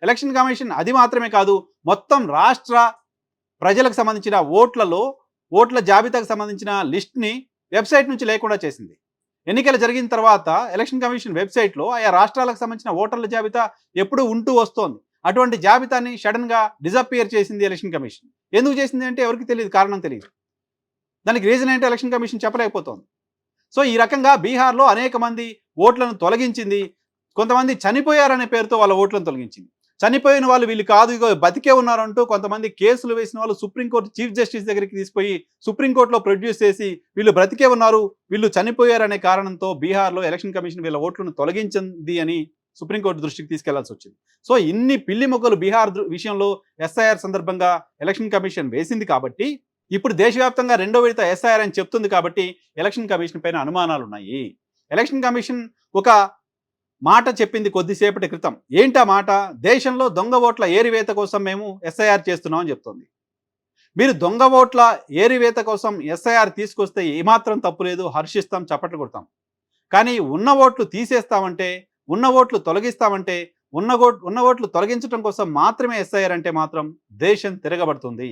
Election commission అది మాత్రమే కాదు, మొత్తం రాష్ట్ర ప్రజలకు సంబంధించిన ఓట్ల జాబితాకు సంబంధించిన లిస్ట్ని వెబ్సైట్ నుంచి లేకుండా చేసింది. ఎన్నికలు జరిగిన తర్వాత ఎలక్షన్ కమిషన్ వెబ్సైట్లో ఆయా రాష్ట్రాలకు సంబంధించిన ఓటర్ల జాబితా ఎప్పుడూ ఉంటూ వస్తోంది. అటువంటి జాబితాని సడన్గా డిజపియర్ చేసింది ఎలక్షన్ కమిషన్. ఎందుకు చేసింది అంటే ఎవరికి తెలియదు, కారణం తెలియదు. దానికి రీజన్ ఏంటో ఎలక్షన్ కమిషన్ చెప్పలేకపోతోంది. సో ఈ రకంగా బీహార్లో అనేక మంది ఓట్లను తొలగించింది. కొంతమంది చనిపోయారనే పేరుతో వాళ్ళ ఓట్లను తొలగించింది. చనిపోయిన వాళ్ళు వీళ్ళు కాదు, ఇగో బతికే ఉన్నారంటూ కొంతమంది కేసులు వేసిన వాళ్ళు సుప్రీంకోర్టు చీఫ్ జస్టిస్ దగ్గరికి తీసుకుపోయి సుప్రీంకోర్టులో ప్రొడ్యూస్ చేసి వీళ్ళు బ్రతికే ఉన్నారు, వీళ్ళు చనిపోయారనే కారణంతో బీహార్లో ఎలక్షన్ కమిషన్ వీళ్ళ ఓట్లను తొలగించింది అని సుప్రీంకోర్టు దృష్టికి తీసుకెళ్లాల్సి వచ్చింది. సో ఇన్ని పిల్లి మొగ్గలు బీహార్ విషయంలో ఎస్ఐఆర్ సందర్భంగా ఎలక్షన్ కమిషన్ వేసింది కాబట్టి, ఇప్పుడు దేశవ్యాప్తంగా రెండో విడత ఎస్ఐఆర్ అని చెప్తుంది కాబట్టి ఎలక్షన్ కమిషన్ పైన అనుమానాలు ఉన్నాయి. ఎలక్షన్ కమిషన్ ఒక మాట చెప్పింది కొద్దిసేపటి క్రితం. ఏంటా మాట? దేశంలో దొంగ ఓట్ల ఏరివేత కోసం మేము ఎస్ఐఆర్ చేస్తున్నాం అని చెప్తోంది. మీరు దొంగ ఓట్ల ఏరివేత కోసం ఎస్ఐఆర్ తీసుకొస్తే ఏమాత్రం తప్పు లేదు, హర్షిస్తాం, చప్పట్లు కొడతాం. కానీ ఉన్న ఓట్లు తీసేస్తామంటే, ఉన్న ఓట్లు తొలగిస్తామంటే, ఉన్న ఓట్లు తొలగించడం కోసం మాత్రమే ఎస్ఐఆర్ అంటే మాత్రం దేశం తిరగబడుతుంది.